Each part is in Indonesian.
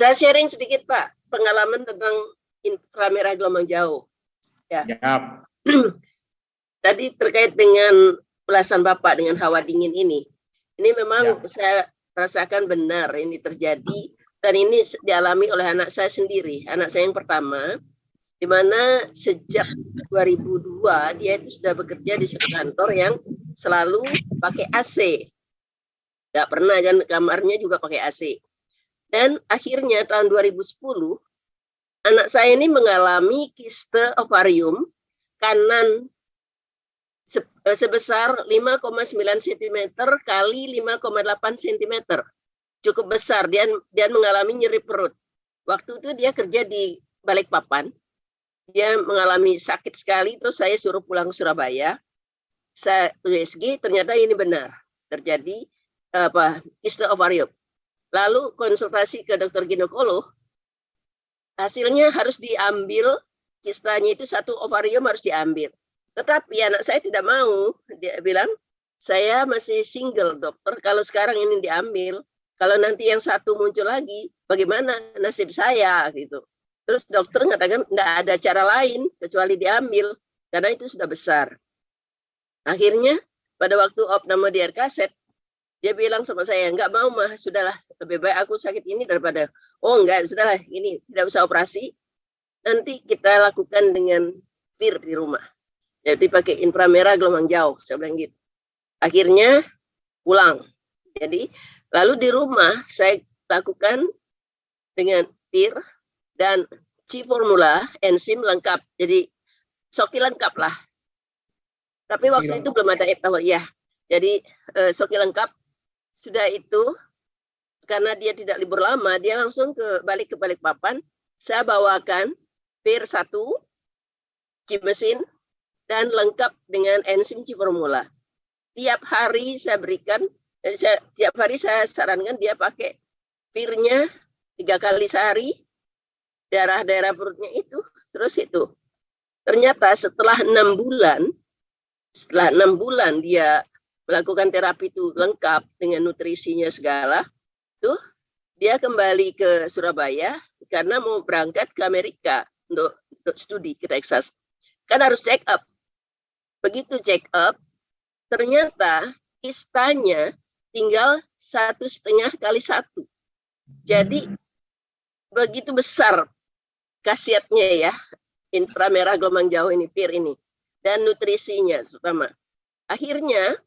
Saya sharing sedikit Pak, pengalaman tentang inframerah gelombang jauh. Ya. Yap. Tadi terkait dengan ulasan Bapak dengan hawa dingin ini. Ini memang saya rasakan benar ini terjadi dan ini dialami oleh anak saya sendiri. Anak saya yang pertama, di mana sejak 2002 dia itu sudah bekerja di satu kantor yang selalu pakai AC. Nggak pernah, dan kamarnya juga pakai AC. Dan akhirnya tahun 2010, anak saya ini mengalami kiste ovarium kanan sebesar 5,9 cm kali 5,8 cm. Cukup besar, dia mengalami nyeri perut. Waktu itu dia kerja di Balikpapan. Dia mengalami sakit sekali, terus saya suruh pulang ke Surabaya. Saya USG, ternyata ini benar terjadi kiste ovarium. Lalu konsultasi ke dokter ginekolog, hasilnya harus diambil, kistanya itu satu ovarium harus diambil. Tetapi anak saya tidak mau, dia bilang, saya masih single dokter, kalau sekarang ini diambil, kalau nanti yang satu muncul lagi, bagaimana nasib saya gitu. Terus dokter mengatakan tidak ada cara lain kecuali diambil, karena itu sudah besar. Akhirnya pada waktu opname di RKZ, dia bilang sama saya, enggak mau mah, sudahlah, lebih baik aku sakit ini daripada, oh enggak, sudahlah, ini tidak usah operasi, nanti kita lakukan dengan VIR di rumah. Jadi pakai inframerah gelombang jauh, saya bilang gitu. Akhirnya pulang. Jadi lalu di rumah saya lakukan dengan VIR dan C-formula, enzim lengkap. Jadi Soki lengkap lah. Tapi waktu itu belum ada ya. Jadi Soki lengkap. Sudah itu, karena dia tidak libur lama, dia langsung balik ke Balikpapan. Saya bawakan VIR 1, C-mesin, dan lengkap dengan enzim C-formula. Tiap hari saya berikan, tiap hari saya sarankan dia pakai VIR-nya 3 kali sehari, daerah-daerah perutnya itu, terus itu. Ternyata setelah 6 bulan dia melakukan terapi itu lengkap dengan nutrisinya segala, tuh dia kembali ke Surabaya karena mau berangkat ke Amerika untuk studi ke Texas. Kan harus check up. Begitu check up, ternyata kistanya tinggal 1,5 kali 1. Jadi begitu besar khasiatnya ya, inframerah gelombang jauh ini, VIR ini, dan nutrisinya terutama. Akhirnya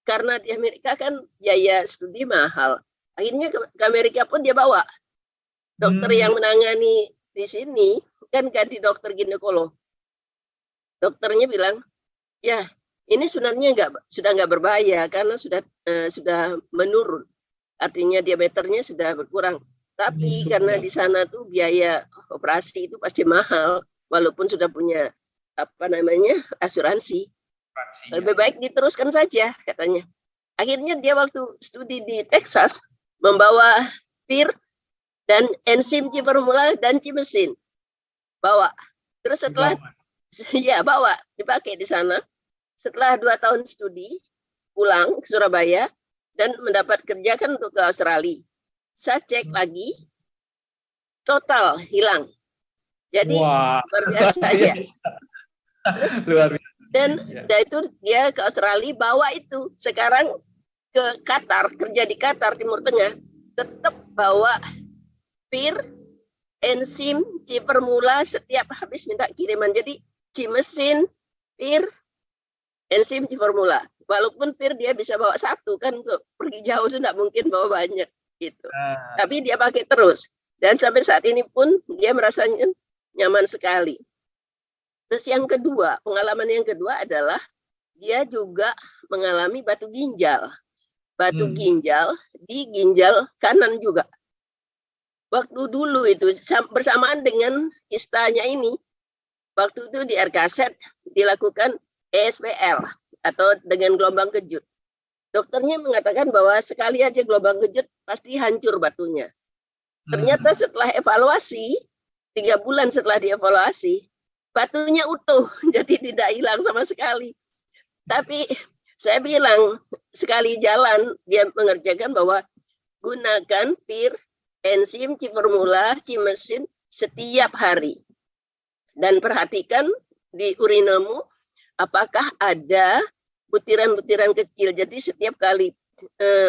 karena di Amerika kan biaya studi mahal, akhirnya ke Amerika pun dia bawa dokter yang menangani di sini kan ganti dokter ginekolog. Dokternya bilang, ya ini sebenarnya sudah nggak berbahaya karena sudah menurun, artinya diameternya sudah berkurang. Tapi karena di sana tuh biaya operasi itu pasti mahal, walaupun sudah punya asuransi. Lebih baik diteruskan saja katanya. Akhirnya dia waktu studi di Texas membawa VIR dan enzim C-formula dan C-mesin. Bawa. Terus setelah bawa dipakai di sana. Setelah 2 tahun studi, pulang ke Surabaya dan mendapat kerja kan untuk ke Australia. Saya cek lagi, total hilang. Jadi luar biasa ya. Terus, luar biasa. Dan itu dia ke Australia bawa itu. Sekarang ke Qatar, kerja di Qatar Timur Tengah, tetap bawa VIR, enzim, C-formula setiap habis minta kiriman. Jadi C-mesin, VIR, enzim, C-formula. Walaupun VIR dia bisa bawa 1 kan, untuk pergi jauh itu tidak mungkin bawa banyak gitu. Tapi dia pakai terus. Dan sampai saat ini pun dia merasanya nyaman sekali. Terus yang kedua, pengalaman yang kedua adalah dia juga mengalami batu ginjal. Batu ginjal di ginjal kanan juga. Waktu dulu itu bersamaan dengan kistanya ini, waktu itu di RKZ dilakukan ESPL atau dengan gelombang kejut. Dokternya mengatakan bahwa sekali aja gelombang kejut pasti hancur batunya. Ternyata setelah evaluasi, 3 bulan setelah dievaluasi, batunya utuh, jadi tidak hilang sama sekali. Tapi saya bilang, sekali jalan dia mengerjakan bahwa gunakan VIR, enzim, ciformula, cimesin setiap hari. Dan perhatikan di urinemu apakah ada butiran-butiran kecil. Jadi setiap kali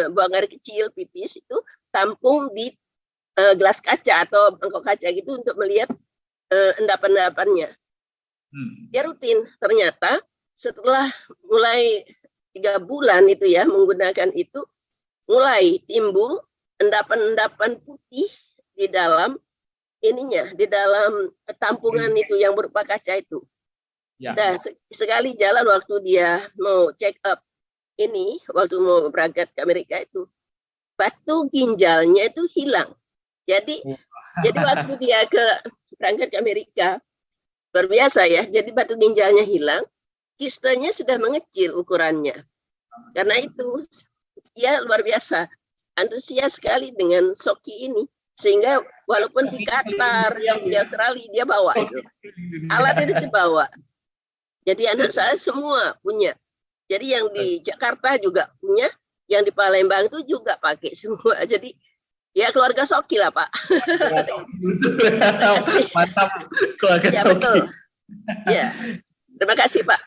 buang air kecil, pipis itu tampung di gelas kaca atau mangkok kaca gitu untuk melihat endapan-endapannya. Dia rutin. Ternyata setelah mulai 3 bulan itu ya menggunakan itu, mulai timbul endapan-endapan putih di dalam ininya, di dalam tampungan itu yang berupa kaca itu. Ya. Nah, sekali jalan waktu dia mau check up ini, waktu mau berangkat ke Amerika itu, batu ginjalnya itu hilang. Jadi waktu dia berangkat ke Amerika, luar biasa ya. Jadi batu ginjalnya hilang, kistenya sudah mengecil ukurannya. Karena itu, ya luar biasa, antusias sekali dengan Soki ini. Sehingga walaupun di Qatar, di Australia, dia bawa itu. Alat itu dibawa. Jadi anak saya semua punya. Jadi yang di Jakarta juga punya, yang di Palembang itu juga pakai semua. Jadi ya keluarga Soki lah, Pak. Mantap, keluarga ya, Soki. Betul. Ya, terima kasih Pak.